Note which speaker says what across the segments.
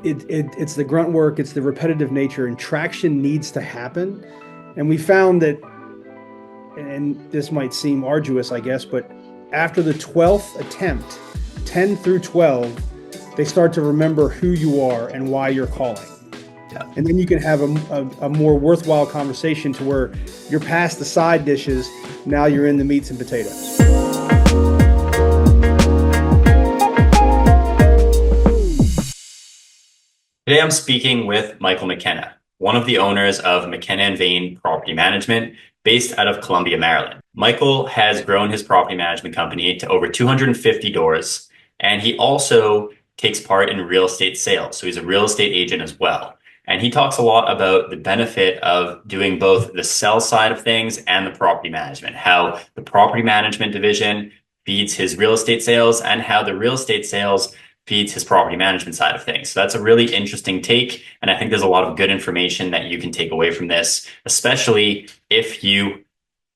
Speaker 1: it's the grunt work, it's the repetitive nature, and traction needs to happen. And we found that, and this might seem arduous, I guess, but after the 12th attempt, 10 through 12, they start to remember who you are and why you're calling.
Speaker 2: Yeah.
Speaker 1: And then you can have a more worthwhile conversation to where you're past the side dishes. Now you're in the meats and potatoes.
Speaker 2: Today I'm speaking with Michael McKenna, one of the owners of McKenna and Vane Property Management based out of Columbia, Maryland. Michael has grown his property management company to over 250 doors, and he also takes part in real estate sales. So he's a real estate agent as well. And he talks a lot about the benefit of doing both the sell side of things and the property management, how the property management division feeds his real estate sales and how the real estate sales feeds his property management side of things. So that's a really interesting take. And I think there's a lot of good information that you can take away from this, especially if you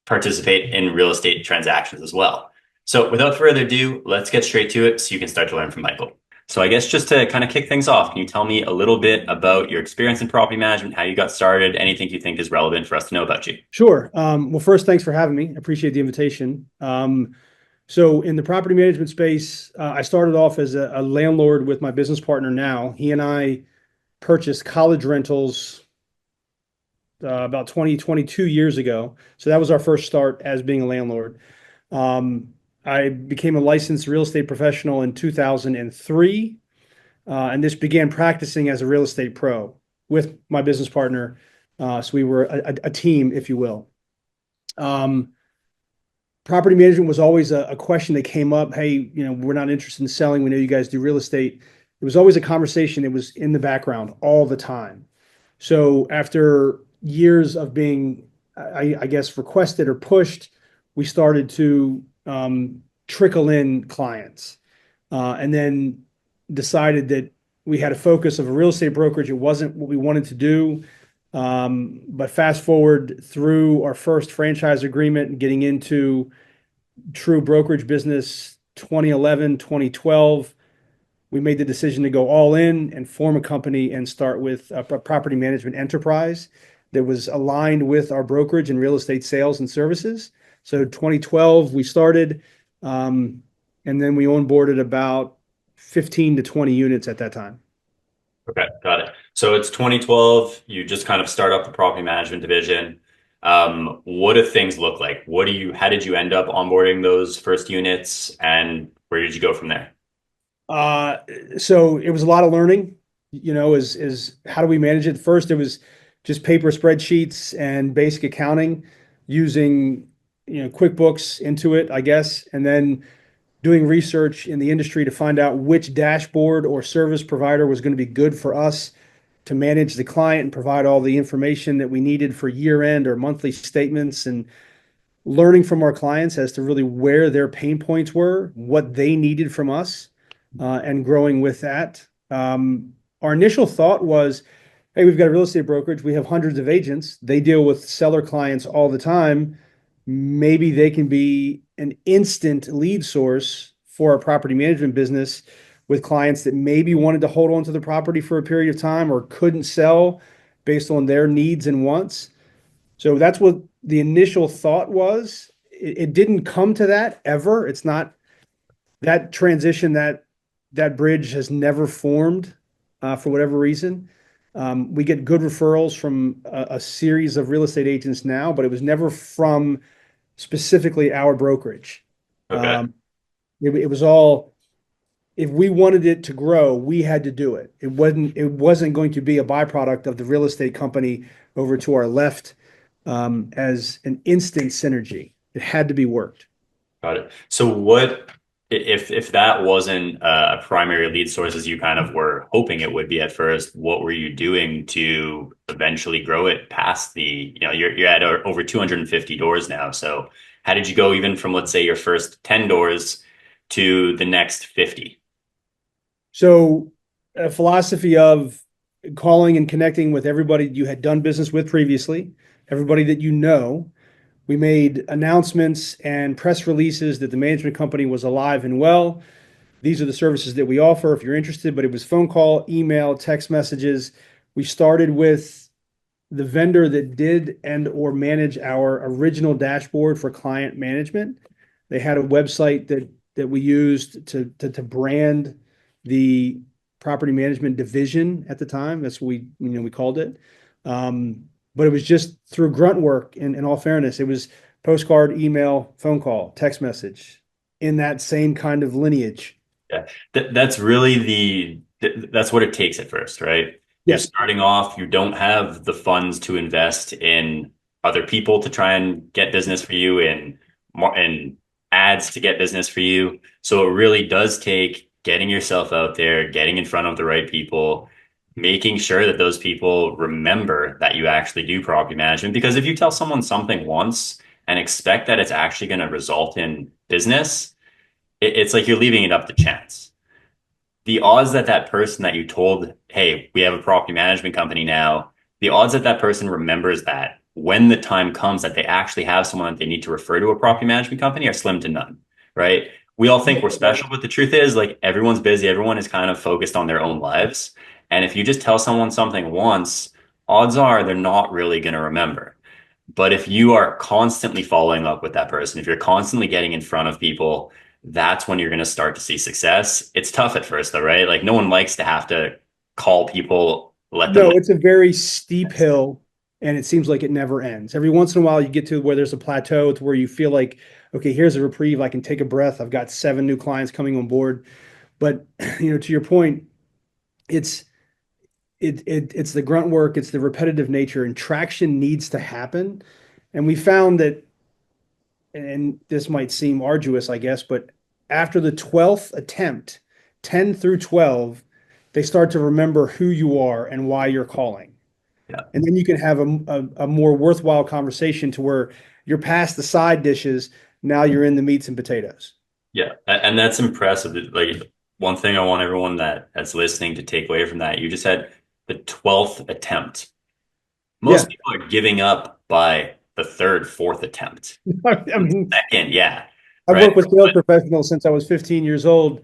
Speaker 2: participate in real estate transactions as well. So without further ado, let's get straight to it so you can start to learn from Michael. So I guess just to kind of kick things off, can you tell me a little bit about your experience in property management, how you got started, anything you think is relevant for us to know about you?
Speaker 1: Sure. Well, first, thanks for having me. I appreciate the invitation. So in the property management space, I started off as a landlord with my business partner now. He and I purchased college rentals about 22 years ago. So that was our first start as being a landlord. I became a licensed real estate professional in 2003, and this began practicing as a real estate pro with my business partner. So we were a team, if you will. Property management was always a question that came up. Hey, we're not interested in selling. We know you guys do real estate. It was always a conversation. It was in the background all the time. So after years of being, I guess, requested or pushed, we started to trickle in clients, and then decided that we had a focus of a real estate brokerage. It wasn't what we wanted to do. But fast forward through our first franchise agreement and getting into true brokerage business 2011, 2012, we made the decision to go all in and form a company and start with a property management enterprise that was aligned with our brokerage and real estate sales and services. So 2012, we started, and then we onboarded about 15 to 20 units at that time.
Speaker 2: Okay, got it. So it's 2012. You just kind of start up the property management division. What do things look like? How did you end up onboarding those first units, and where did you go from there?
Speaker 1: So it was a lot of learning, is how do we manage it? First, it was just paper spreadsheets and basic accounting using, QuickBooks into it, I guess, and then doing research in the industry to find out which dashboard or service provider was going to be good for us to manage the client and provide all the information that we needed for year end or monthly statements, and learning from our clients as to really where their pain points were, what they needed from us, and growing with that. Our initial thought was, hey, we've got a real estate brokerage. We have hundreds of agents. They deal with seller clients all the time. Maybe they can be an instant lead source for our property management business with clients that maybe wanted to hold on to the property for a period of time or couldn't sell based on their needs and wants. So that's what the initial thought was. It didn't come to that ever. It's not that transition, that bridge has never formed for whatever reason. We get good referrals from a series of real estate agents now, but it was never from specifically our brokerage.
Speaker 2: Okay.
Speaker 1: It was all, if we wanted it to grow, we had to do it. It wasn't going to be a byproduct of the real estate company over to our left, as an instant synergy. It had to be worked.
Speaker 2: Got it. So what if that wasn't a primary lead source as you kind of were hoping it would be at first, what were you doing to eventually grow it past you're at over 250 doors now. So how did you go even from, let's say, your first 10 doors to the next 50?
Speaker 1: So a philosophy of calling and connecting with everybody you had done business with previously, everybody that you know. We made announcements and press releases that the management company was alive and well. these are the services that we offer if you're interested. But it was phone call, email, text messages. We started with the vendor that did and or manage our original dashboard for client management. They had a website that we used to brand the property management division at the time. That's what we called it. But it was just through grunt work. In all fairness, it was postcard, email, phone call, text message in that same kind of lineage.
Speaker 2: Yeah, that's really that's what it takes at first, right? You're
Speaker 1: Yeah.
Speaker 2: starting off, you don't have the funds to invest in other people to try and get business for you and more and ads to get business for you. So it really does take getting yourself out there, getting in front of the right people, making sure that those people remember that you actually do property management. Because if you tell someone something once and expect that it's actually going to result in business, it's like you're leaving it up to chance. The odds that that person that you told, hey, we have a property management company now, the odds that that person remembers that when the time comes that they actually have someone that they need to refer to a property management company are slim to none, right? We all think we're special, but the truth is, like, everyone's busy, everyone is kind of focused on their own lives. And if you just tell someone something once, odds are they're not really going to remember. But if you are constantly following up with that person, if you're constantly getting in front of people, that's when you're going to start to see success. It's tough at first, though, right? Like no one likes to have to call people, let them
Speaker 1: No,
Speaker 2: know.
Speaker 1: it's a very steep hill and it seems like it never ends. Every once in a while you get to where there's a plateau to where you feel like, okay, here's a reprieve. I can take a breath. I've got 7 new clients coming on board. But to your point, it's it's the grunt work, it's the repetitive nature, and traction needs to happen. And we found that, and this might seem arduous, I guess, but after the 12th attempt, 10 through 12, they start to remember who you are and why you're calling.
Speaker 2: Yeah.
Speaker 1: And then you can have a more worthwhile conversation to where you're past the side dishes. Now you're in the meats and potatoes.
Speaker 2: Yeah. And that's impressive. Like one thing I want everyone that's listening to take away from that, you just had the 12th attempt.
Speaker 1: Yeah.
Speaker 2: Most people are giving up by the third, fourth attempt.
Speaker 1: I mean,
Speaker 2: Second, yeah.
Speaker 1: I've
Speaker 2: Right.
Speaker 1: worked with sales professionals since I was 15 years old.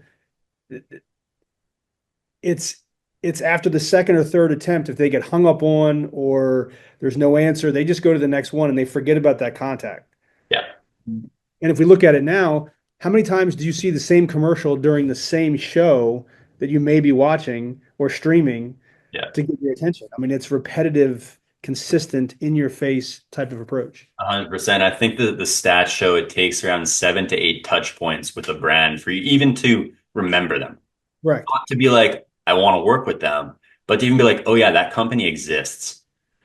Speaker 1: It's it's after the second or third attempt, if they get hung up on or there's no answer, they just go to the next one and they forget about that contact.
Speaker 2: Yeah.
Speaker 1: And if we look at it now, how many times do you see the same commercial during the same show that you may be watching or streaming
Speaker 2: Yeah.
Speaker 1: to get your attention? I mean, it's repetitive, consistent, in your face type of approach.
Speaker 2: 100%. I think the stats show it takes around 7 to 8 touch points with a brand for you even to remember them.
Speaker 1: Correct.
Speaker 2: Not to be like, I want to work with them, but to even be like, oh yeah, that company exists. So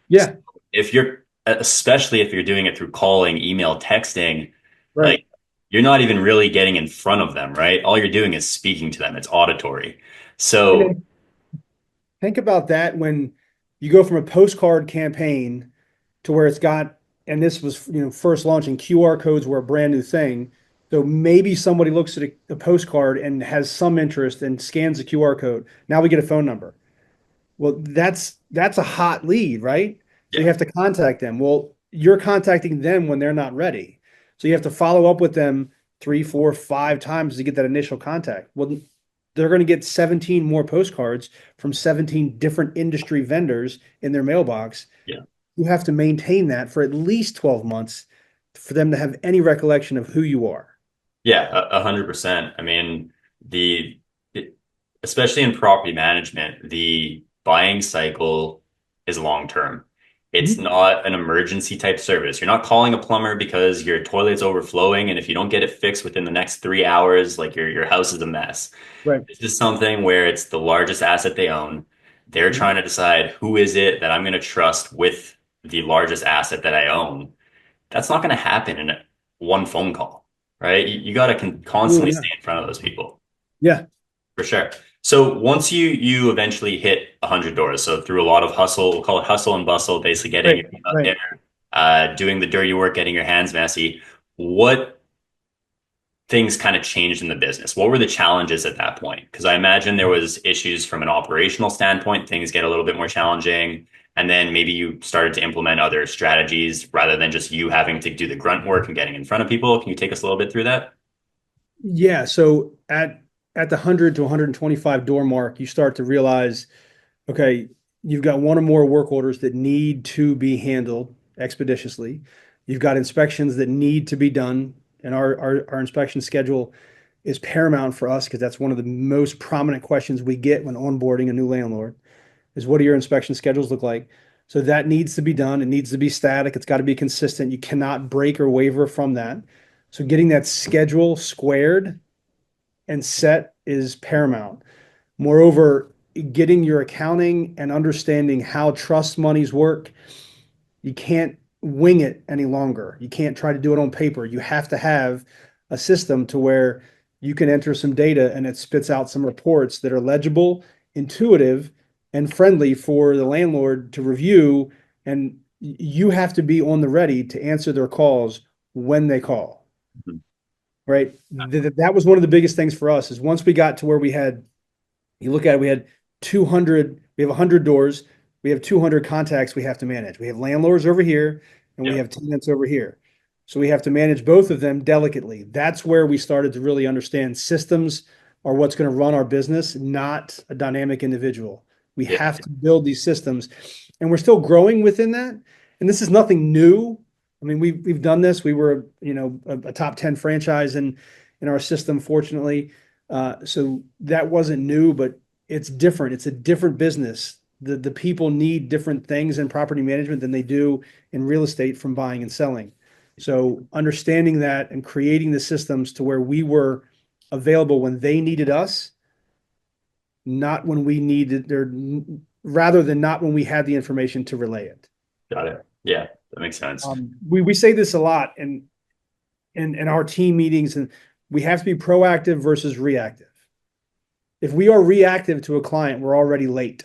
Speaker 1: Yeah.
Speaker 2: if you're, especially if you're doing it through calling, email, texting,
Speaker 1: Right.
Speaker 2: like you're not even really getting in front of them, right? All you're doing is speaking to them. It's auditory.
Speaker 1: And
Speaker 2: So
Speaker 1: then think about that when you go from a postcard campaign to where it's got, and this was, first launching QR codes were a brand new thing. So maybe somebody looks at a postcard and has some interest and scans the QR code. Now we get a phone number. Well, that's a hot lead, right? So you
Speaker 2: yeah,
Speaker 1: have to contact them. Well, you're contacting them when they're not ready. So you have to follow up with them 3, 4, 5 times to get that initial contact. Well, they're going to get 17 more postcards from 17 different industry vendors in their mailbox.
Speaker 2: yeah.
Speaker 1: You have to maintain that for at least 12 months for them to have any recollection of who you are.
Speaker 2: Yeah, 100%. I mean, the especially in property management, the buying cycle is long term. It's
Speaker 1: Mhm.
Speaker 2: not an emergency type service. You're not calling a plumber because your toilet's overflowing, and if you don't get it fixed within the next 3 hours, like your house is a mess.
Speaker 1: Right.
Speaker 2: This is something where it's the largest asset they own. They're
Speaker 1: Mhm.
Speaker 2: trying to decide who is it that I'm going to trust with the largest asset that I own. That's not going to happen in one phone call, right? You got to
Speaker 1: Oh,
Speaker 2: constantly
Speaker 1: yeah.
Speaker 2: stay in front of those people
Speaker 1: Yeah.
Speaker 2: for sure. So once you eventually hit 100 doors, so through a lot of hustle, we'll call it hustle and bustle, basically getting
Speaker 1: Right.
Speaker 2: your team out
Speaker 1: Right.
Speaker 2: there, doing the dirty work, getting your hands messy. What things kind of changed in the business? What were the challenges at that point? Because I imagine there was issues from an operational standpoint, things get a little bit more challenging. And then maybe you started to implement other strategies rather than just you having to do the grunt work and getting in front of people. Can you take us a little bit through that?
Speaker 1: Yeah. So at at the 100 to 125 door mark, you start to realize, okay, you've got one or more work orders that need to be handled expeditiously. You've got inspections that need to be done, and our inspection schedule is paramount for us because that's one of the most prominent questions we get when onboarding a new landlord is what do your inspection schedules look like? So that needs to be done. It needs to be static. It's got to be consistent. You cannot break or waver from that. So getting that schedule squared and set is paramount. Moreover, getting your accounting and understanding how trust monies work, you can't wing it any longer. You can't try to do it on paper. You have to have a system to where you can enter some data and it spits out some reports that are legible, intuitive, and friendly for the landlord to review. And you have to be on the ready to answer their calls when they call.
Speaker 2: Mhm.
Speaker 1: Right. That was one of the biggest things for us is once we got to where you look at it, we had 200, we have 100 doors, we have 200 contacts we have to manage. We have landlords over here and we
Speaker 2: Yeah,
Speaker 1: have tenants over here. So we have to manage both of them delicately. That's where we started to really understand systems are what's going to run our business, not a dynamic individual. We
Speaker 2: yeah,
Speaker 1: have to build these systems and we're still growing within that. And this is nothing new. I mean, we've done this. We were, a top 10 franchise in our system, fortunately. So that wasn't new, but it's different. It's a different business. The people need different things in property management than they do in real estate from buying and selling. So understanding that and creating the systems to where we were available when they needed us, not when we needed their, rather than not when we had the information to relay it.
Speaker 2: got it. Yeah, that makes sense.
Speaker 1: We say this a lot in our team meetings, and we have to be proactive versus reactive. If we are reactive to a client, we're already late,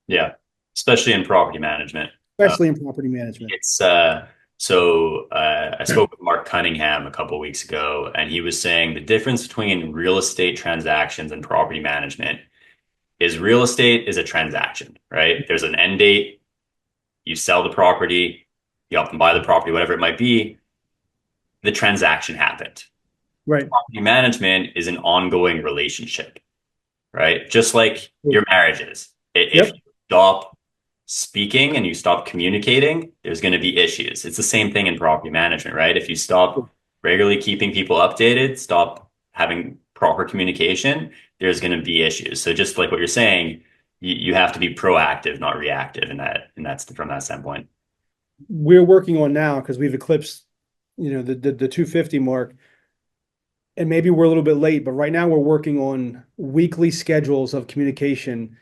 Speaker 2: Yeah, especially in property management.
Speaker 1: especially in property management.
Speaker 2: It's I spoke with Mark Cunningham a couple weeks ago, and he was saying the difference between real estate transactions and property management is real estate is a transaction, right? There's an end date, you sell the property, you help them buy the property, whatever it might be, the transaction happened.
Speaker 1: Right.
Speaker 2: Property management is an ongoing relationship, right? Just like your marriages. If
Speaker 1: Yep.
Speaker 2: you stop speaking and you stop communicating, there's going to be issues. It's the same thing in property management, right? If you stop regularly keeping people updated, stop having proper communication, there's going to be issues. So just like what you're saying, you have to be proactive, not reactive in that's from that standpoint.
Speaker 1: We're working on now because we've eclipsed, the 250 mark, and maybe we're a little bit late, but right now we're working on weekly schedules of communication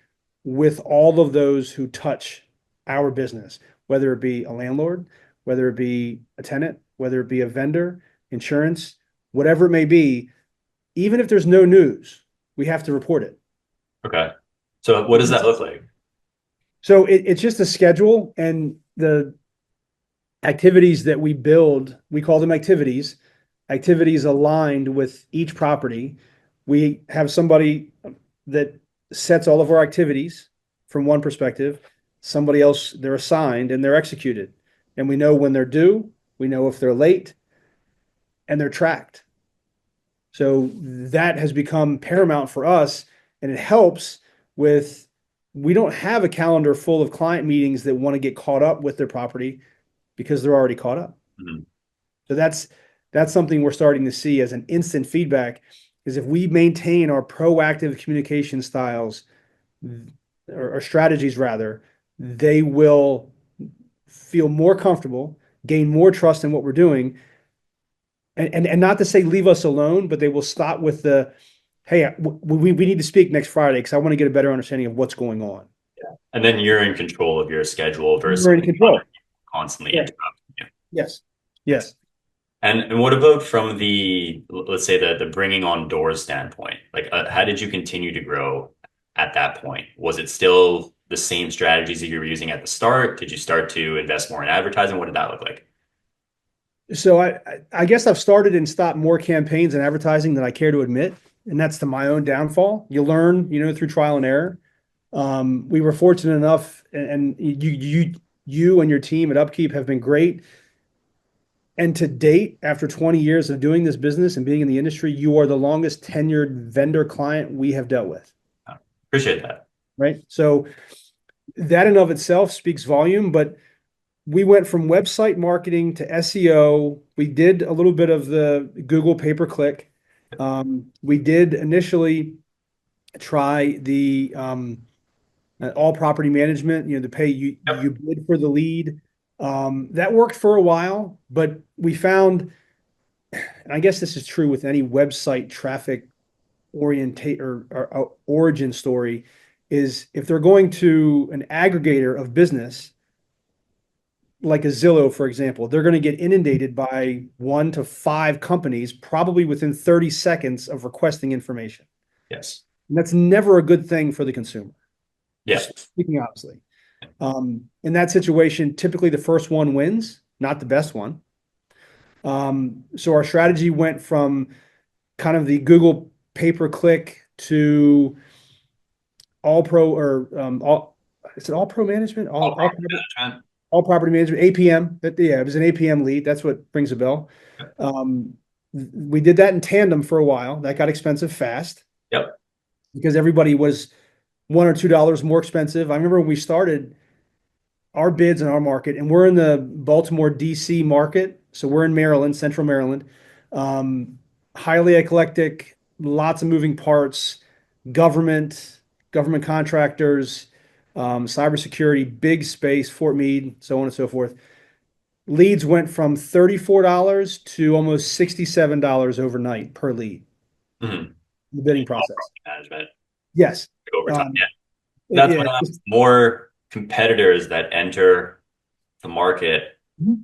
Speaker 1: with all of those who touch our business, whether it be a landlord, whether it be a tenant, whether it be a vendor, insurance, whatever it may be. Even if there's no news, we have to report it.
Speaker 2: Okay. So what does that look like?
Speaker 1: So it's just a schedule and the activities that we build, we call them activities aligned with each property. We have somebody that sets all of our activities from one perspective, somebody else, they're assigned and they're executed. And we know when they're due, we know if they're late, and they're tracked. So that has become paramount for us, and it helps with we don't have a calendar full of client meetings that want to get caught up with their property because they're already caught up.
Speaker 2: Mhm.
Speaker 1: So that's something we're starting to see as an instant feedback is if we maintain our proactive communication styles or strategies rather, they will feel more comfortable, gain more trust in what we're doing. And not to say leave us alone, but they will stop with the, hey, we need to speak next Friday because I want to get a better understanding of what's going on.
Speaker 2: And then you're in control of your schedule versus
Speaker 1: We're in
Speaker 2: other
Speaker 1: control.
Speaker 2: people constantly
Speaker 1: Right.
Speaker 2: interrupting you.
Speaker 1: Yes. Yes.
Speaker 2: And what about from the, let's say the bringing on doors standpoint? Like, how did you continue to grow at that point? Was it still the same strategies that you were using at the start? Did you start to invest more in advertising? What did that look like?
Speaker 1: So I guess I've started and stopped more campaigns and advertising than I care to admit, and that's to my own downfall. You learn, through trial and error. We were fortunate enough, and you and your team at Upkeep have been great And to date, after 20 years of doing this business and being in the industry, you are the longest tenured vendor client we have dealt with,
Speaker 2: Appreciate that.
Speaker 1: right? So that in of itself speaks volume, but we went from website marketing to SEO. We did a little bit of the Google pay-per-click. We did initially try the all property management, the pay you
Speaker 2: Yep.
Speaker 1: bid for the lead. That worked for a while, but we found, and I guess this is true with any website traffic orientate or origin story, is if they're going to an aggregator of business, like a Zillow, for example, they're going to get inundated by 1 to 5 companies, probably within 30 seconds of requesting information.
Speaker 2: Yes.
Speaker 1: And that's never a good thing for the consumer,
Speaker 2: Yeah.
Speaker 1: just speaking honestly. In that situation, typically the first one wins, not the best one. So our strategy went from kind of the Google pay-per-click to all pro or all, is it all pro management?
Speaker 2: All property management.
Speaker 1: All property management, APM. Yeah, it was an APM lead. That's what rings a bell. Um, we did that in tandem for a while. That got expensive fast
Speaker 2: Yep.
Speaker 1: because everybody was $1 or $2 more expensive. I remember when we started our bids in our market, and we're in the Baltimore, DC market. So we're in Maryland, Central Maryland. Um, Highly eclectic, lots of moving parts, government, government contractors, cybersecurity, big space, Fort Meade, so on and so forth. Leads went from $34 to almost $67 overnight per lead,
Speaker 2: Mm-hmm.
Speaker 1: the bidding
Speaker 2: All
Speaker 1: process.
Speaker 2: property management
Speaker 1: Yes.
Speaker 2: over time.
Speaker 1: Um,
Speaker 2: Yeah. That's
Speaker 1: yeah.
Speaker 2: what happens. More competitors that enter the market.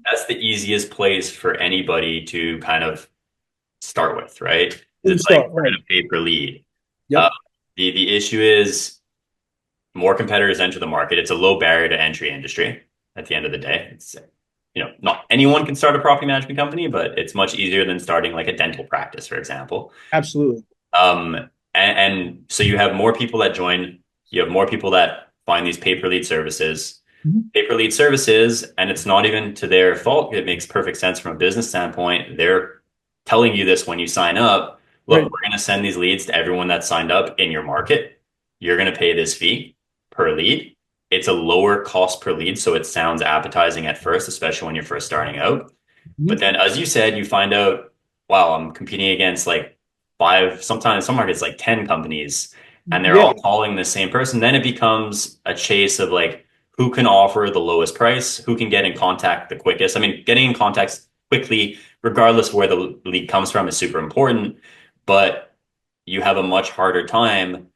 Speaker 2: That's the easiest place for anybody to kind of start with, right? 'Cause
Speaker 1: You
Speaker 2: it's like
Speaker 1: start,
Speaker 2: we're
Speaker 1: right.
Speaker 2: going to pay per lead. Uh,
Speaker 1: Yep.
Speaker 2: the issue is more competitors enter the market. It's a low barrier to entry industry at the end of the day. It's, not anyone can start a property management company, but it's much easier than starting like a dental practice, for example.
Speaker 1: Absolutely.
Speaker 2: Um, and so you have more people that join, you have more people that find these pay per lead services.
Speaker 1: Mhm.
Speaker 2: Pay per lead services, and it's not even to their fault. It makes perfect sense from a business standpoint. They're telling you this when you sign up. Look,
Speaker 1: Right.
Speaker 2: we're going to send these leads to everyone that signed up in your market. You're going to pay this fee per lead. It's a lower cost per lead, so it sounds appetizing at first, especially when you're first starting out. But
Speaker 1: Mhm.
Speaker 2: then, as you said, you find out, wow, I'm competing against like five, sometimes some markets like 10 companies, and they're
Speaker 1: Yeah.
Speaker 2: all calling the same person. Then it becomes a chase of like, who can offer the lowest price, who can get in contact the quickest. I mean, getting in contact quickly, regardless of where the lead comes from, is super important, but you have a much harder time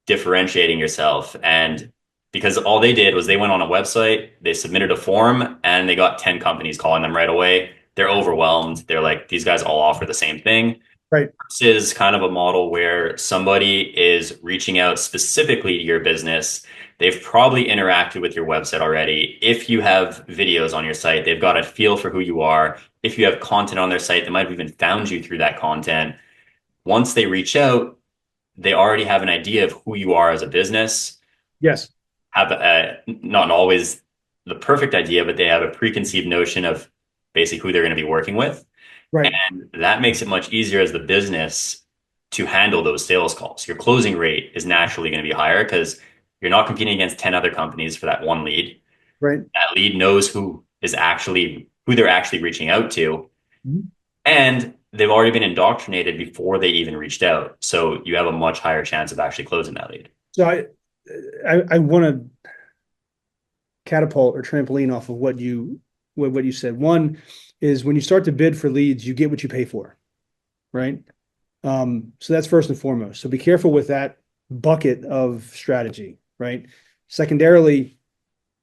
Speaker 2: differentiating yourself. And because all they did was they went on a website, they submitted a form, and they got 10 companies calling them right away. They're overwhelmed. They're like, these guys all offer the same thing.
Speaker 1: Right.
Speaker 2: This is kind of a model where somebody is reaching out specifically to your business. They've probably interacted with your website already. If you have videos on your site, they've got a feel for who you are. If you have content on their site, they might have even found you through that content. Once they reach out, they already have an idea of who you are as a business,
Speaker 1: Yes.
Speaker 2: have not always the perfect idea, but they have a preconceived notion of basically who they're going to be working with.
Speaker 1: Right.
Speaker 2: And that makes it much easier as the business to handle those sales calls. Your closing rate is naturally going to be higher because you're not competing against 10 other companies for that one lead.
Speaker 1: Right.
Speaker 2: That lead knows who they're actually reaching out to.
Speaker 1: Mhm.
Speaker 2: And they've already been indoctrinated before they even reached out. So you have a much higher chance of actually closing that lead.
Speaker 1: So I want to catapult or trampoline off of what you said. One is when you start to bid for leads, you get what you pay for, right? So that's first and foremost. So be careful with that bucket of strategy, right? Secondarily,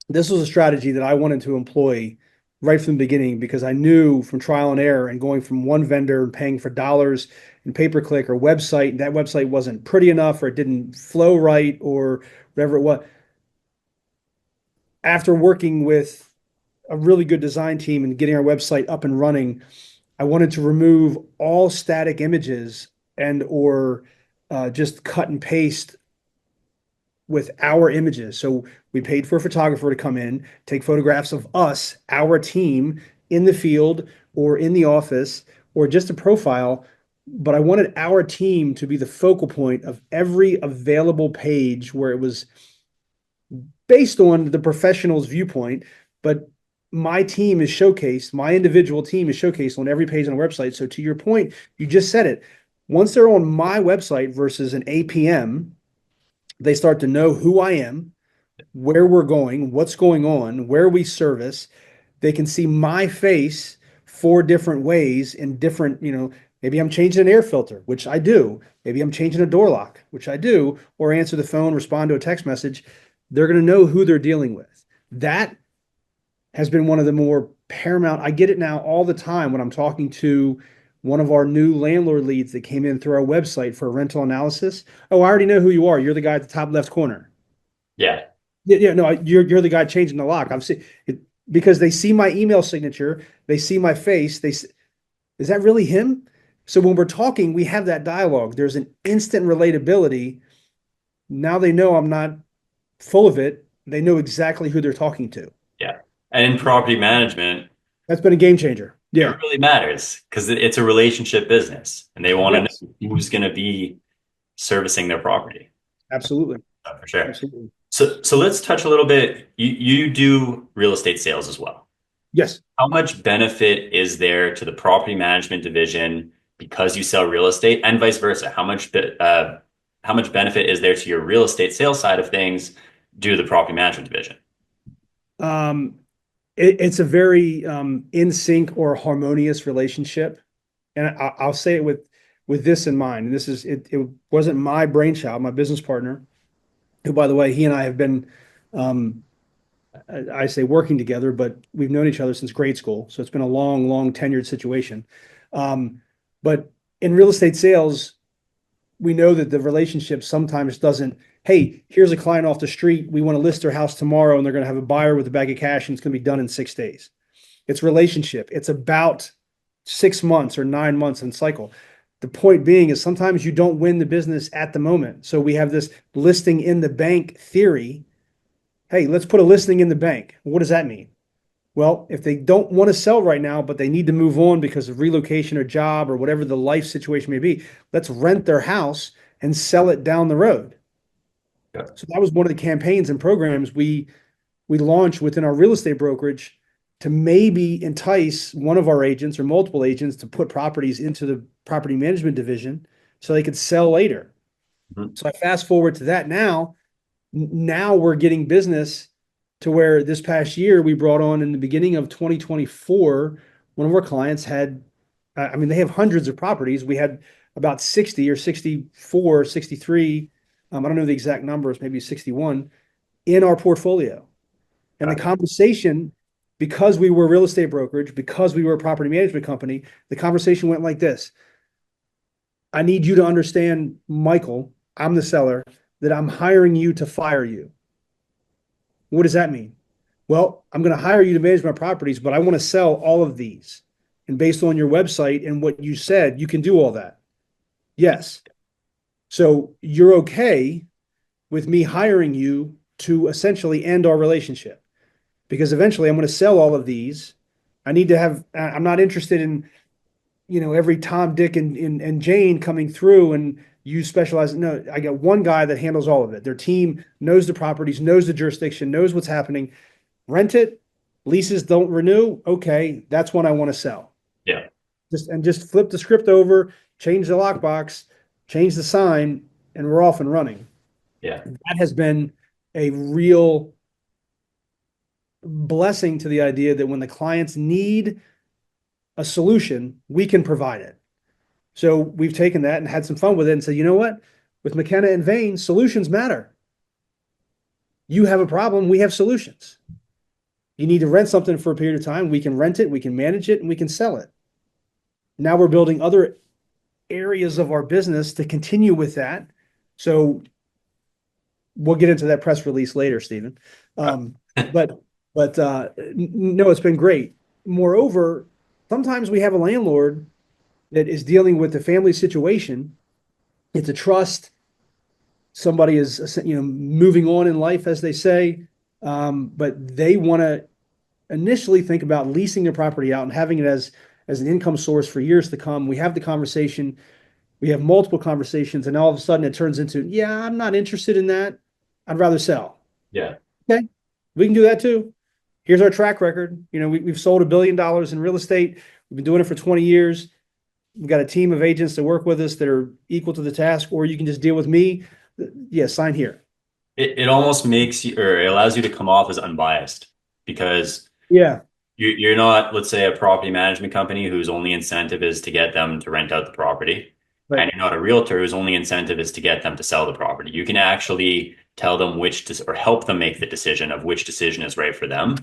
Speaker 1: this was a strategy that I wanted to employ right from the beginning because I knew from trial and error and going from one vendor and paying for dollars and pay-per-click or website, and that website wasn't pretty enough or it didn't flow right or whatever it was. After working with a really good design team and getting our website up and running, I wanted to remove all static images and or just cut and paste with our images. So we paid for a photographer to come in, take photographs of us, our team in the field or in the office or just a profile, but I wanted our team to be the focal point of every available page where it was based on the professional's viewpoint, but my team is showcased, my individual team is showcased on every page on the website. So to your point, you just said it. Once they're on my website versus an APM, they start to know who I am, where we're going, what's going on, where we service. They can see my face four different ways in different, maybe I'm changing an air filter, which I do. Maybe I'm changing a door lock, which I do, or answer the phone, respond to a text message. They're going to know who they're dealing with. That has been one of the more paramount. I get it now all the time when I'm talking to one of our new landlord leads that came in through our website for a rental analysis. Oh, I already know who you are. You're the guy at the top left corner.
Speaker 2: Yeah.
Speaker 1: Yeah, no, you're the guy changing the lock. I've seen it because they see my email signature, they see my face. Is that really him? So when we're talking, we have that dialogue. There's an instant relatability. Now they know I'm not full of it. They know exactly who they're talking to.
Speaker 2: Yeah. And in property management,
Speaker 1: That's been a game changer.
Speaker 2: it
Speaker 1: Yeah.
Speaker 2: really matters because it's a relationship business and they want to
Speaker 1: Yes.
Speaker 2: know who's going to be servicing their property.
Speaker 1: Absolutely.
Speaker 2: For sure.
Speaker 1: Absolutely.
Speaker 2: So let's touch a little bit. You do real estate sales as well.
Speaker 1: Yes.
Speaker 2: How much benefit is there to the property management division because you sell real estate and vice versa? How much benefit is there to your real estate sales side of things due to the property management division?
Speaker 1: Um, it's a very in sync or harmonious relationship, and I'll say it with this in mind. And this is it. It wasn't my brainchild. My business partner, who, by the way, he and I have been, um, I say working together, but we've known each other since grade school. So it's been a long, long tenured situation. Um, but in real estate sales, we know that the relationship sometimes doesn't, hey, here's a client off the street. We want to list their house tomorrow and they're going to have a buyer with a bag of cash and it's going to be done in 6 days. It's relationship. It's about 6 months or 9 months in cycle. The point being is sometimes you don't win the business at the moment. So we have this listing in the bank theory. Hey, let's put a listing in the bank. What does that mean? Well, if they don't want to sell right now, but they need to move on because of relocation or job or whatever the life situation may be, let's rent their house and sell it down the road.
Speaker 2: Yeah.
Speaker 1: So that was one of the campaigns and programs we launched within our real estate brokerage to maybe entice one of our agents or multiple agents to put properties into the property management division so they could sell later.
Speaker 2: Mhm.
Speaker 1: So I fast forward to that now we're getting business to where this past year we brought on in the beginning of 2024, one of our clients had, I mean, they have hundreds of properties. We had about 60 or 64, 63, I don't know the exact numbers, maybe 61 in our portfolio. And the conversation, because we were a real estate brokerage, because we were a property management company, the conversation went like this. I need you to understand, Michael, I'm the seller, that I'm hiring you to fire you. What does that mean? Well, I'm going to hire you to manage my properties, but I want to sell all of these. And based on your website and what you said, you can do all that. Yes. So you're okay with me hiring you to essentially end our relationship because eventually I'm going to sell all of these. I need to have, I'm not interested in, every Tom, Dick, and Jane coming through and you specialize. No, I got one guy that handles all of it. Their team knows the properties, knows the jurisdiction, knows what's happening. Rent it, leases don't renew. Okay, that's when I want to sell.
Speaker 2: Yeah.
Speaker 1: Just flip the script over, change the lockbox, change the sign, and we're off and running.
Speaker 2: Yeah.
Speaker 1: That has been a real blessing to the idea that when the clients need a solution, we can provide it. So we've taken that and had some fun with it and said, you know what? With McKenna and Vane, solutions matter. You have a problem, we have solutions. You need to rent something for a period of time, we can rent it, we can manage it, and we can sell it. Now we're building other areas of our business to continue with that. So we'll get into that press release later, Stephen. But no, it's been great. Moreover, sometimes we have a landlord that is dealing with the family situation. It's a trust. Somebody is, moving on in life, as they say, but they want to initially think about leasing their property out and having it as an income source for years to come. We have the conversation, we have multiple conversations, and all of a sudden it turns into, yeah, I'm not interested in that. I'd rather sell.
Speaker 2: Yeah.
Speaker 1: Okay, we can do that too. Here's our track record. We've sold $1 billion in real estate. We've been doing it for 20 years. We've got a team of agents that work with us that are equal to the task, or you can just deal with me. Yeah, sign here.
Speaker 2: It almost makes you, or it allows you to come off as unbiased because
Speaker 1: Yeah,
Speaker 2: you're not, let's say, a property management company whose only incentive is to get them to rent out the property.
Speaker 1: right.
Speaker 2: And you're not a realtor whose only incentive is to get them to sell the property. You can actually tell them or help them make the decision of which decision is right for them.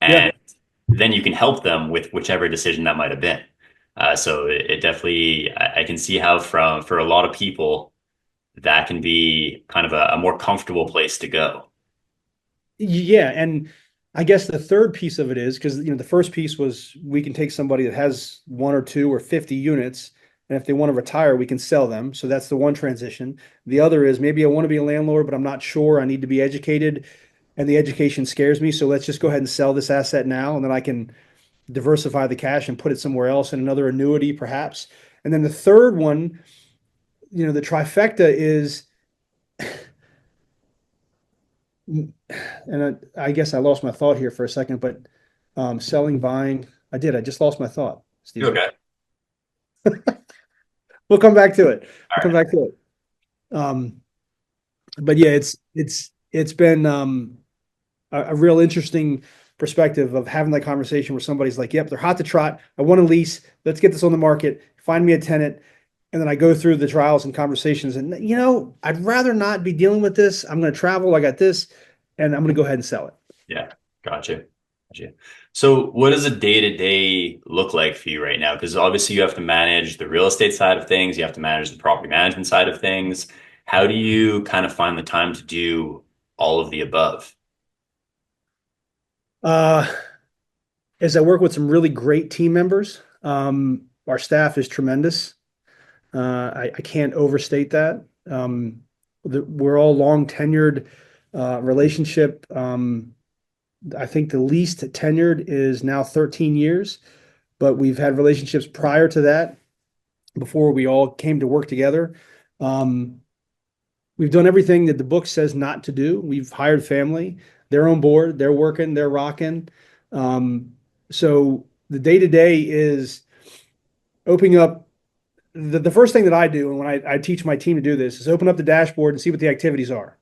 Speaker 1: Yeah.
Speaker 2: And then you can help them with whichever decision that might have been. So it definitely, I can see how for a lot of people, that can be kind of a more comfortable place to go.
Speaker 1: Yeah, and I guess the third piece of it is because the first piece was we can take somebody that has one or two or 50 units, and if they want to retire, we can sell them. So that's the one transition. The other is maybe I want to be a landlord, but I'm not sure. I need to be educated, and the education scares me. So let's just go ahead and sell this asset now, and then I can diversify the cash and put it somewhere else in another annuity, perhaps. And then the third one, the trifecta is, and I guess I lost my thought here for a second, but selling, buying, I did. I just lost my thought,
Speaker 2: You
Speaker 1: Stephen.
Speaker 2: okay?
Speaker 1: We'll come back to it. We'll
Speaker 2: All
Speaker 1: come
Speaker 2: right.
Speaker 1: back to it. Um, but yeah, it's been a real interesting perspective of having that conversation where somebody's like, "Yep, they're hot to trot. I want to lease. Let's get this on the market. Find me a tenant." And then I go through the trials and conversations, and I'd rather not be dealing with this. I'm going to travel. I got this, and I'm going to go ahead and sell it.
Speaker 2: Yeah, gotcha. Gotcha. So what does a day-to-day look like for you right now? Because obviously you have to manage the real estate side of things, you have to manage the property management side of things. How do you kind of find the time to do all of the above?
Speaker 1: Uh, as I work with some really great team members, our staff is tremendous. I can't overstate that. We're all long tenured relationship. I think the least tenured is now 13 years, but we've had relationships prior to that before we all came to work together. Um, we've done everything that the book says not to do. We've hired family. They're on board. They're working. They're rocking. Um, so the day to day is opening up. The first thing that I do, and when I teach my team to do this, is open up the dashboard and see what the activities are.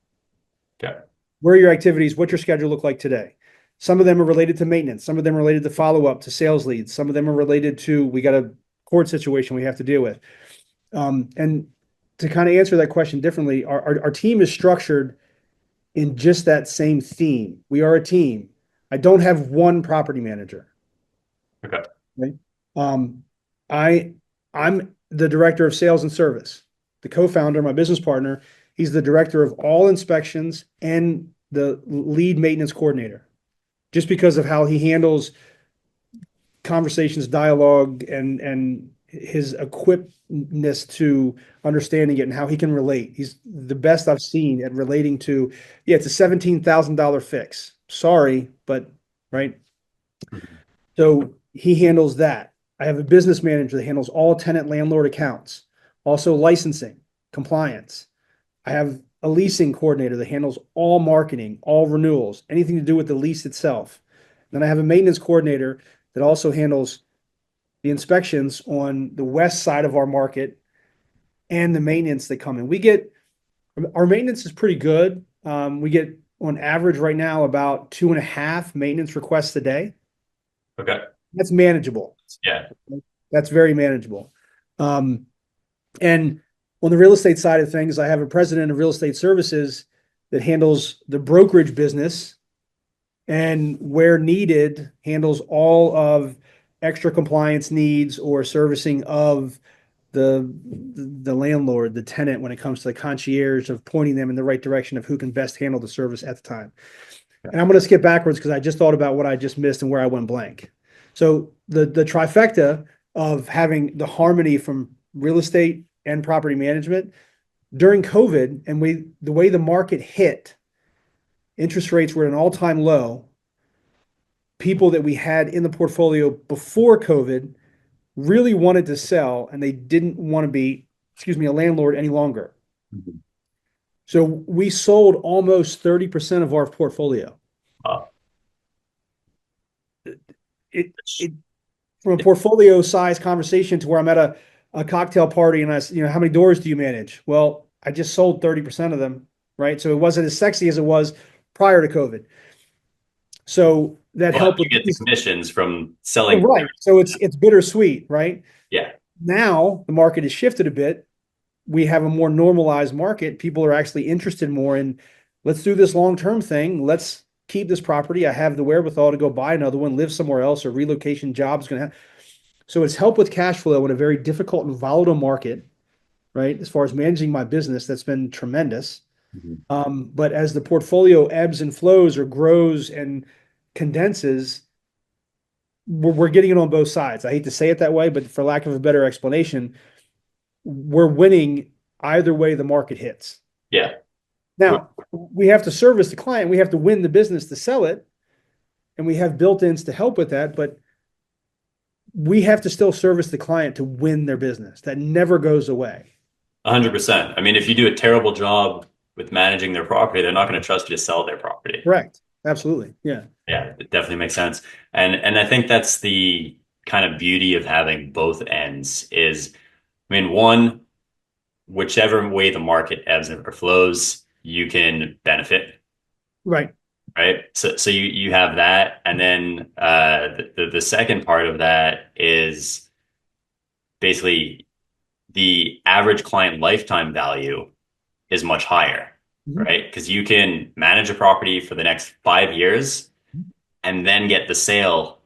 Speaker 2: Okay.
Speaker 1: Where are your activities? What's your schedule look like today? Some of them are related to maintenance. Some of them are related to follow up to sales leads. Some of them are related to we got a court situation we have to deal with. And to kind of answer that question differently, our team is structured in just that same theme. We are a team. I don't have one property manager.
Speaker 2: Okay.
Speaker 1: Right? Um, I I'm the director of sales and service. The co-founder, my business partner, he's the director of all inspections and the lead maintenance coordinator. Just because of how he handles conversations, dialogue, and his equipness to understanding it and how he can relate. He's the best I've seen at relating to, yeah, it's a $17,000 fix. Sorry, but right.
Speaker 2: Mhm.
Speaker 1: So he handles that. I have a business manager that handles all tenant landlord accounts, also licensing, compliance. I have a leasing coordinator that handles all marketing, all renewals, anything to do with the lease itself. Then I have a maintenance coordinator that also handles the inspections on the west side of our market and the maintenance that come in. Our maintenance is pretty good. We get on average right now about 2.5 maintenance requests a day.
Speaker 2: Okay.
Speaker 1: That's manageable.
Speaker 2: Yeah.
Speaker 1: That's very manageable. Um, and on the real estate side of things, I have a president of real estate services that handles the brokerage business and where needed handles all of extra compliance needs or servicing of the landlord, the tenant when it comes to the concierge of pointing them in the right direction of who can best handle the service at the time.
Speaker 2: Yeah.
Speaker 1: And I'm going to skip backwards because I just thought about what I just missed and where I went blank. So the trifecta of having the harmony from real estate and property management during COVID, and the way the market hit, interest rates were at an all-time low. People that we had in the portfolio before COVID really wanted to sell and they didn't want to be, excuse me, a landlord any longer.
Speaker 2: Mhm.
Speaker 1: So we sold almost 30% of our portfolio.
Speaker 2: Wow.
Speaker 1: It, it from a portfolio size conversation to where I'm at a cocktail party and how many doors do you manage? Well, I just sold 30% of them, right? So it wasn't as sexy as it was prior to COVID. So that
Speaker 2: But
Speaker 1: helped
Speaker 2: you
Speaker 1: with
Speaker 2: get the commissions from
Speaker 1: well,
Speaker 2: selling.
Speaker 1: right. So it's bittersweet, right?
Speaker 2: Yeah.
Speaker 1: Now the market has shifted a bit. We have a more normalized market. People are actually interested more in let's do this long-term thing. Let's keep this property. I have the wherewithal to go buy another one, live somewhere else, or relocation job's going to have. So it's helped with cash flow in a very difficult and volatile market, right? As far as managing my business, that's been tremendous.
Speaker 2: Mhm.
Speaker 1: But as the portfolio ebbs and flows or grows and condenses, we're getting it on both sides. I hate to say it that way, but for lack of a better explanation, we're winning either way the market hits.
Speaker 2: Yeah.
Speaker 1: Now, we have to service the client. We have to win the business to sell it, and we have built-ins to help with that, but we have to still service the client to win their business. That never goes away.
Speaker 2: 100%. I mean, if you do a terrible job with managing their property, they're not going to trust you to sell their property.
Speaker 1: Correct. Absolutely. Yeah.
Speaker 2: Yeah, it definitely makes sense. And I think that's the kind of beauty of having both ends is, I mean, one, whichever way the market ebbs or flows, you can benefit,
Speaker 1: Right.
Speaker 2: right? So you have that, and then the second part of that is basically the average client lifetime value is much higher,
Speaker 1: Mhm.
Speaker 2: right? Because you can manage a property for the next 5 years and then get the sale,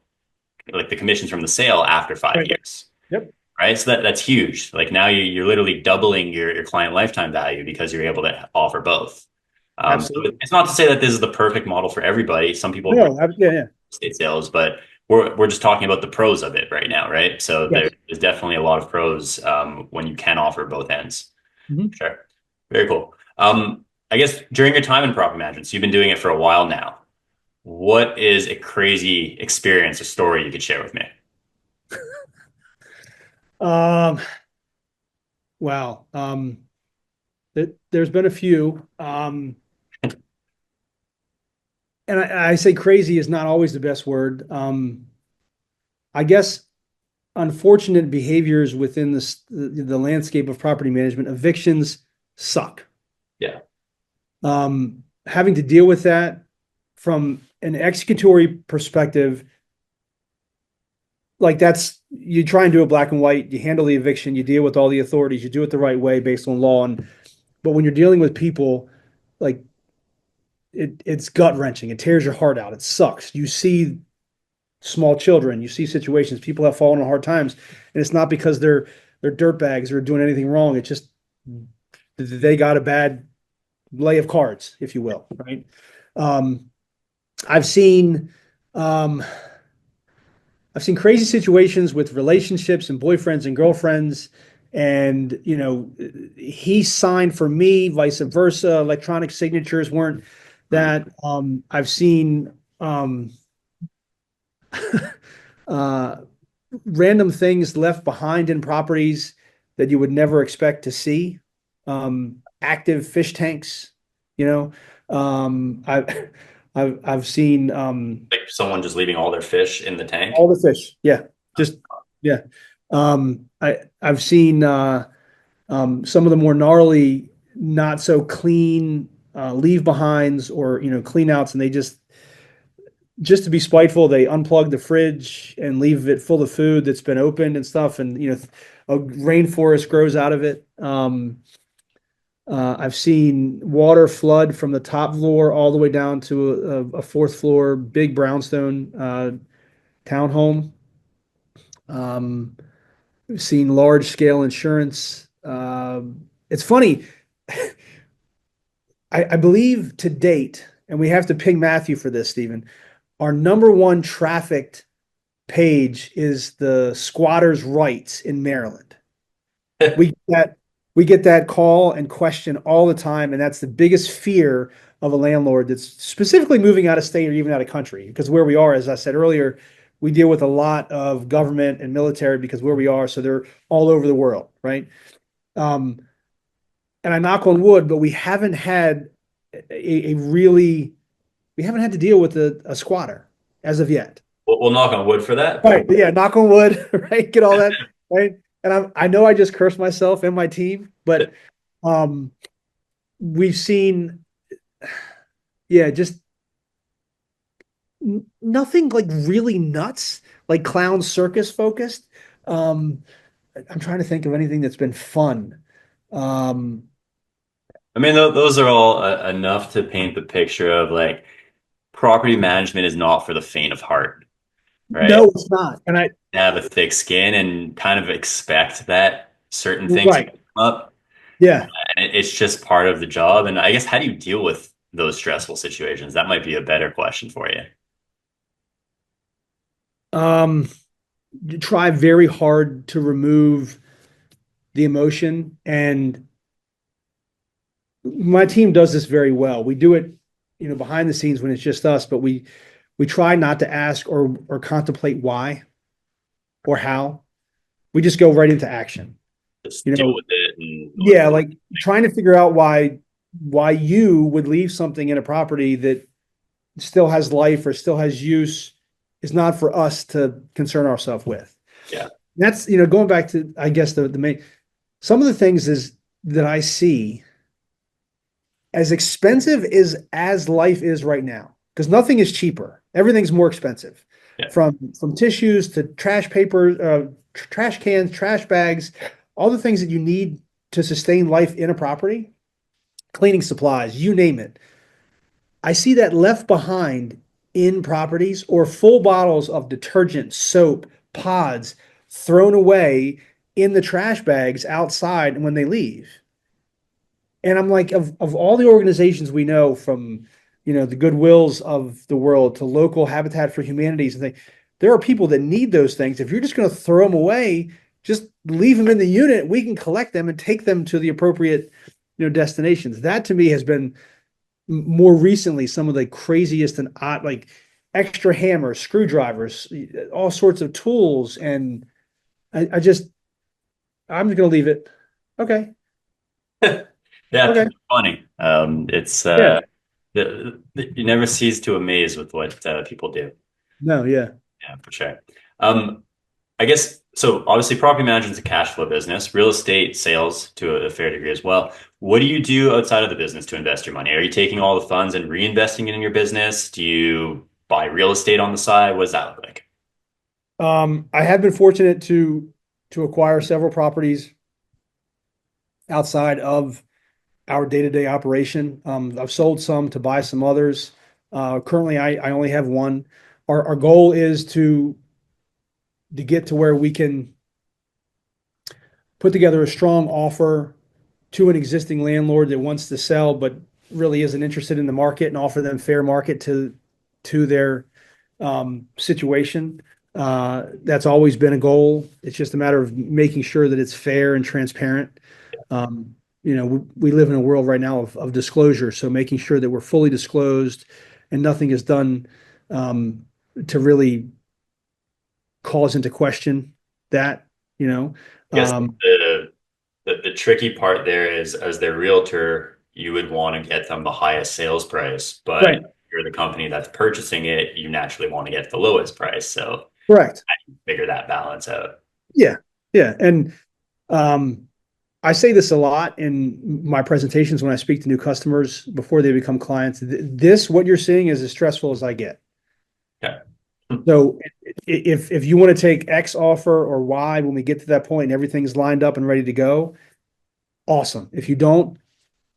Speaker 2: like the commissions from the sale after five
Speaker 1: Right.
Speaker 2: years,
Speaker 1: Yep.
Speaker 2: right? So that's huge. Like now you're literally doubling your client lifetime value because you're able to offer both. So
Speaker 1: Absolutely.
Speaker 2: it's not to say that this is the perfect model for everybody. Some people really
Speaker 1: No. Yeah. Yeah.
Speaker 2: estate sales, but we're just talking about the pros of it right now, right? So
Speaker 1: Yes.
Speaker 2: there's definitely a lot of pros when you can offer both ends.
Speaker 1: Mhm.
Speaker 2: Sure. Very cool. I guess during your time in property management, so you've been doing it for a while now. What is a crazy experience or story you could share with me?
Speaker 1: Um, wow. There's been a few. And I say crazy is not always the best word. I guess unfortunate behaviors within the landscape of property management, evictions suck.
Speaker 2: Yeah.
Speaker 1: Having to deal with that from an executory perspective, like that's you try and do a black and white, you handle the eviction, you deal with all the authorities, you do it the right way based on law. And but when you're dealing with people, like it's gut wrenching. It tears your heart out. It sucks. You see small children, you see situations, people have fallen on hard times, and it's not because they're dirtbags or doing anything wrong. It's just they got a bad lay of cards, if you will, right? Um, I've seen um, I've seen crazy situations with relationships and boyfriends and girlfriends, and he signed for me, vice versa. Electronic signatures weren't
Speaker 2: Mm.
Speaker 1: that. I've seen uh, random things left behind in properties that you would never expect to see. Active fish tanks, you know. I've seen
Speaker 2: Like someone just leaving all their fish in the tank.
Speaker 1: all the fish. Yeah, just yeah. I've seen some of the more gnarly, not so clean leave behinds or clean outs, and they just to be spiteful, they unplug the fridge and leave it full of food that's been opened and stuff, and a rainforest grows out of it. I've seen water flood from the top floor all the way down to a fourth floor big brownstone townhome. Um, We've seen large scale insurance. It's funny. I believe to date, and we have to ping Matthew for this, Stephen. Our number one trafficked page is the squatters' rights in Maryland. We get that we get that call and question all the time, and that's the biggest fear of a landlord that's specifically moving out of state or even out of country. Because where we are, as I said earlier, we deal with a lot of government and military because where we are, so they're all over the world, right? Um, and I knock on wood, but we haven't had a really we haven't had to deal with a squatter as of yet.
Speaker 2: We'll knock on wood for that.
Speaker 1: Right. Yeah, knock on wood, right? Get all that, right? And I know I just cursed myself and my team, but um we've seen, yeah, just nothing like really nuts, like clown circus focused. Um I'm trying to think of anything that's been fun. Um
Speaker 2: I mean, those are all enough to paint the picture of like property management is not for the faint of heart, right?
Speaker 1: no, it's not. And I
Speaker 2: Have a thick skin and kind of expect that certain things will
Speaker 1: right.
Speaker 2: come up.
Speaker 1: Yeah.
Speaker 2: And it's just part of the job. And I guess, how do you deal with those stressful situations? That might be a better question for you.
Speaker 1: Um Try very hard to remove the emotion, and my team does this very well. We do it, behind the scenes when it's just us, but we try not to ask or contemplate why or how. We just go right into action.
Speaker 2: Just
Speaker 1: You
Speaker 2: deal
Speaker 1: know,
Speaker 2: with it and
Speaker 1: yeah, like trying to figure out why you would leave something in a property that still has life or still has use is not for us to concern ourselves with.
Speaker 2: yeah.
Speaker 1: That's, going back to, I guess, the main, some of the things is that I see as expensive as life is right now, because nothing is cheaper. Everything's more expensive,
Speaker 2: Yeah.
Speaker 1: from tissues to trash paper, trash cans, trash bags, all the things that you need to sustain life in a property, cleaning supplies, you name it. I see that left behind in properties, or full bottles of detergent, soap, pods thrown away in the trash bags outside when they leave. And I'm like, of all the organizations we know, from the Goodwills of the world to local Habitat for Humanities and things, there are people that need those things. If you're just going to throw them away, just leave them in the unit. We can collect them and take them to the appropriate destinations. That to me has been more recently some of the craziest and odd, like extra hammers, screwdrivers, all sorts of tools. And I just, I'm just going to leave it. Okay.
Speaker 2: Yeah,
Speaker 1: Okay.
Speaker 2: people are funny. It's
Speaker 1: Yeah.
Speaker 2: you never cease to amaze with what people do.
Speaker 1: No. Yeah.
Speaker 2: Yeah, for sure. Um, I guess so. Obviously, property management is a cash flow business. Real estate sales to a fair degree as well. What do you do outside of the business to invest your money? Are you taking all the funds and reinvesting it in your business? Do you buy real estate on the side? What does that look like?
Speaker 1: I have been fortunate to acquire several properties outside of our day-to-day operation. I've sold some to buy some others. Currently, I only have one. Our goal is to get to where we can put together a strong offer to an existing landlord that wants to sell but really isn't interested in the market, and offer them fair market to their situation. That's always been a goal. It's just a matter of making sure that it's fair and transparent. We live in a world right now of disclosure, so making sure that we're fully disclosed and nothing is done to really cause into question that, you know.
Speaker 2: I guess
Speaker 1: Um,
Speaker 2: the tricky part there is, as their realtor, you would want to get them the highest sales price, but
Speaker 1: right.
Speaker 2: if you're the company that's purchasing it, you naturally want to get the lowest price. So
Speaker 1: Correct.
Speaker 2: figure that balance out.
Speaker 1: Yeah. Yeah. And um, I say this a lot in my presentations when I speak to new customers before they become clients. This, what you're seeing, is as stressful as I get.
Speaker 2: Yeah.
Speaker 1: So if you want to take X offer or Y when we get to that point and everything's lined up and ready to go, awesome. If you don't,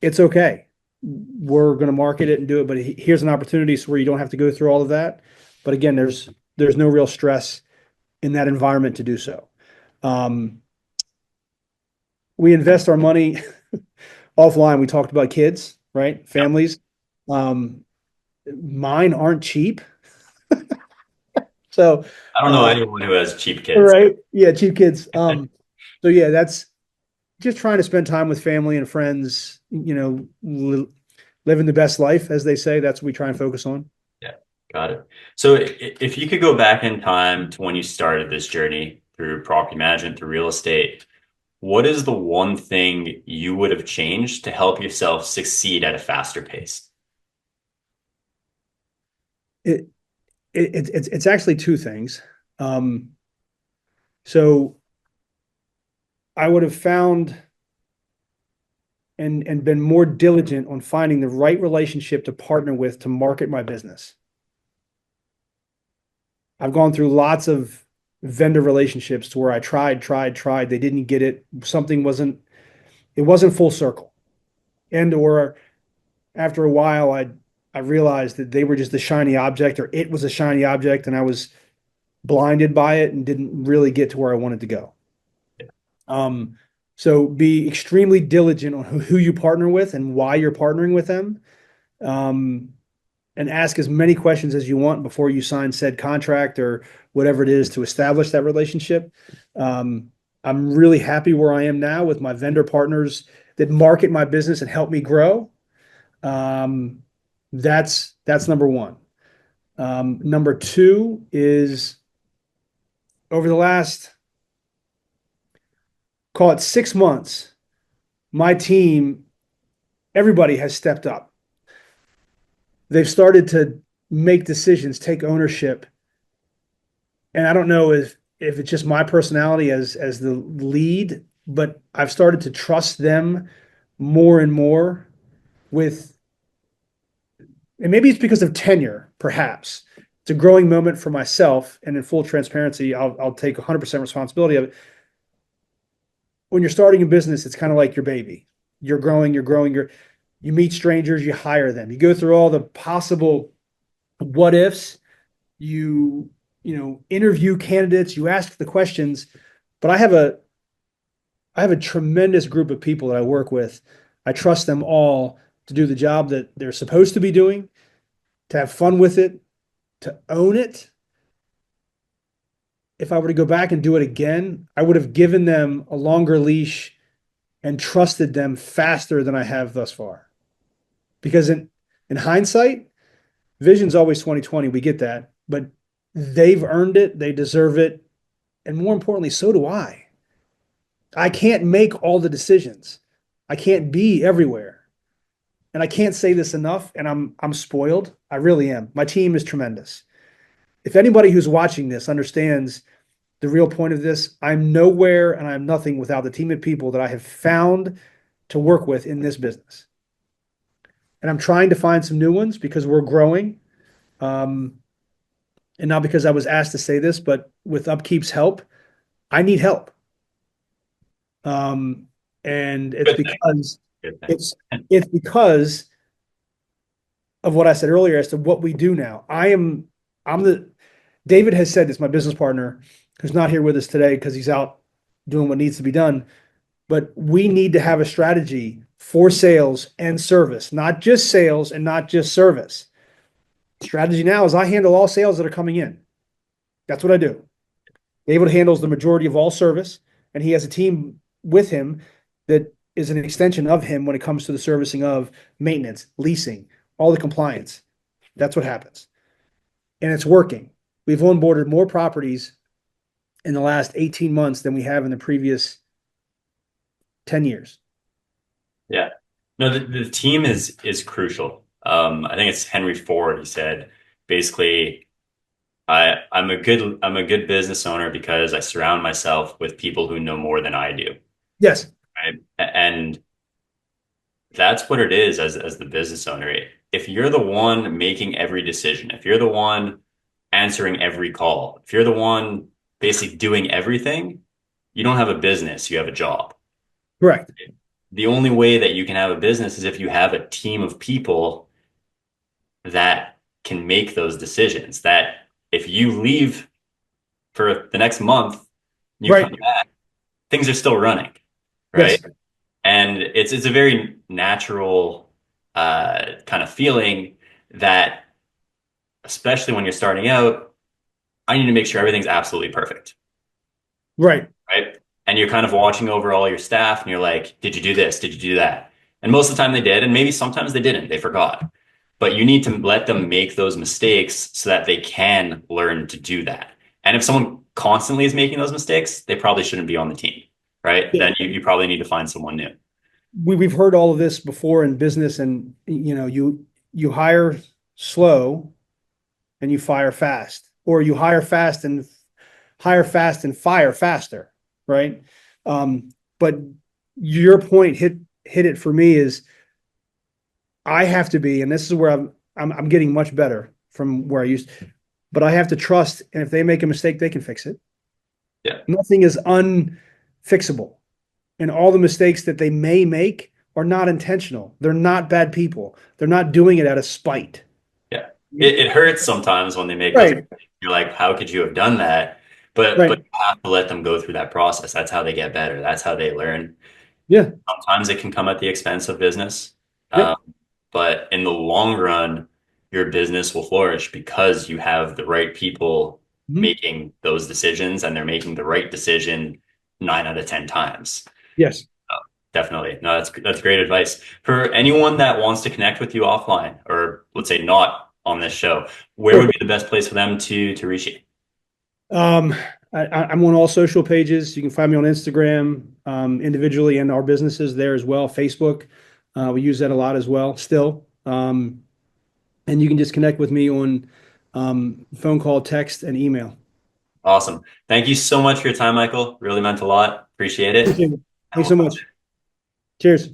Speaker 1: it's okay. We're going to market it and do it, but here's an opportunity so where you don't have to go through all of that. But again, there's no real stress in that environment to do so. Um, we invest our money offline. We talked about kids, right?
Speaker 2: Yeah.
Speaker 1: Families. Um, Mine aren't cheap. So,
Speaker 2: I don't know anyone who has cheap kids.
Speaker 1: right. Yeah, cheap kids. So yeah, that's just trying to spend time with family and friends, living the best life, as they say. That's what we try and focus on.
Speaker 2: Yeah. Got it. So if you could go back in time to when you started this journey through property management, through real estate, what is the one thing you would have changed to help yourself succeed at a faster pace?
Speaker 1: It, it's actually two things. Um, so I would have found and been more diligent on finding the right relationship to partner with to market my business. I've gone through lots of vendor relationships to where I tried. They didn't get it. It wasn't full circle. And or after a while, I realized that they were just a shiny object, or it was a shiny object, and I was blinded by it and didn't really get to where I wanted to go. Um, so be extremely diligent on who you partner with and why you're partnering with them. Um, and ask as many questions as you want before you sign said contract or whatever it is to establish that relationship. Um, I'm really happy where I am now with my vendor partners that market my business and help me grow. Um, that's number one. Number two is over the last, call it 6 months, my team, everybody has stepped up. They've started to make decisions, take ownership. And I don't know if it's just my personality as the lead, but I've started to trust them more and more with, and maybe it's because of tenure, perhaps. It's a growing moment for myself, and in full transparency, I'll take 100% responsibility of it. When you're starting a business, it's kind of like your baby. You meet strangers, you hire them, you go through all the possible what ifs, you interview candidates, you ask the questions, but I have a tremendous group of people that I work with. I trust them all to do the job that they're supposed to be doing, to have fun with it, to own it. If I were to go back and do it again, I would have given them a longer leash and trusted them faster than I have thus far. Because in hindsight, vision's always 2020. We get that, but they've earned it, they deserve it, and more importantly, so do I. I can't make all the decisions. I can't be everywhere. And I can't say this enough, and I'm spoiled. I really am. My team is tremendous. If anybody who's watching this understands the real point of this, I'm nowhere and I'm nothing without the team of people that I have found to work with in this business. And I'm trying to find some new ones because we're growing. Um, and not because I was asked to say this, but with Upkeep's help, I need help. Um, and it's
Speaker 2: Good thing.
Speaker 1: because
Speaker 2: Good thing.
Speaker 1: it's it's because of what I said earlier as to what we do now. I'm the David has said this, my business partner, who's not here with us today because he's out doing what needs to be done. But we need to have a strategy for sales and service, not just sales and not just service. Strategy now is I handle all sales that are coming in. That's what I do. David handles the majority of all service, and he has a team with him that is an extension of him when it comes to the servicing of maintenance, leasing, all the compliance. That's what happens. And it's working. We've onboarded more properties in the last 18 months than we have in the previous 10 years.
Speaker 2: Yeah. No, the team is crucial. I think it's Henry Ford. He said basically, I'm a good business owner because I surround myself with people who know more than I do.
Speaker 1: Yes.
Speaker 2: Right. And that's what it is as the business owner. If you're the one making every decision, if you're the one answering every call, if you're the one basically doing everything, you don't have a business, you have a job.
Speaker 1: Correct.
Speaker 2: The only way that you can have a business is if you have a team of people that can make those decisions. That if you leave for the next month, you
Speaker 1: Right.
Speaker 2: come back, things are still running, right?
Speaker 1: Yes.
Speaker 2: And it's a very natural kind of feeling that, especially when you're starting out, I need to make sure everything's absolutely perfect,
Speaker 1: Right.
Speaker 2: right? And you're kind of watching over all your staff, and you're like, "Did you do this? Did you do that?" And most of the time they did, and maybe sometimes they didn't. They forgot. but you need to let them make those mistakes so that they can learn to do that. And if someone constantly is making those mistakes, they probably shouldn't be on the team, right?
Speaker 1: Yeah.
Speaker 2: Then you probably need to find someone new.
Speaker 1: We've heard all of this before in business, and you hire slow and you fire fast, or you hire fast and fire faster, right? But your point hit it for me is I have to be, and this is where I'm getting much better from where I used, but I have to trust, and if they make a mistake, they can fix it.
Speaker 2: Yeah.
Speaker 1: Nothing is unfixable, and all the mistakes that they may make are not intentional. They're not bad people. They're not doing it out of spite.
Speaker 2: Yeah. It hurts sometimes when they make those
Speaker 1: Right,
Speaker 2: mistakes. You're like, how could you have done that? But
Speaker 1: right.
Speaker 2: you have to let them go through that process. That's how they get better. That's how they learn.
Speaker 1: Yeah,
Speaker 2: Sometimes it can come at the expense of business.
Speaker 1: yep.
Speaker 2: Um, but in the long run, your business will flourish because you have the right people
Speaker 1: Mhm.
Speaker 2: making those decisions and they're making the right decision 9 out of 10 times.
Speaker 1: Yes.
Speaker 2: Definitely. No, that's great advice. For anyone that wants to connect with you offline, or let's say not on this show, where would
Speaker 1: Sure.
Speaker 2: be the best place for them to reach you?
Speaker 1: Um, I'm on all social pages. You can find me on Instagram, individually, and our businesses there as well. Facebook, we use that a lot as well still. And you can just connect with me on phone call, text, and email.
Speaker 2: Awesome. Thank you so much for your time, Michael. Really meant a lot. Appreciate it.
Speaker 1: Appreciate it.
Speaker 2: And
Speaker 1: Thanks
Speaker 2: we'll
Speaker 1: so
Speaker 2: talk
Speaker 1: much.
Speaker 2: soon.
Speaker 1: Cheers.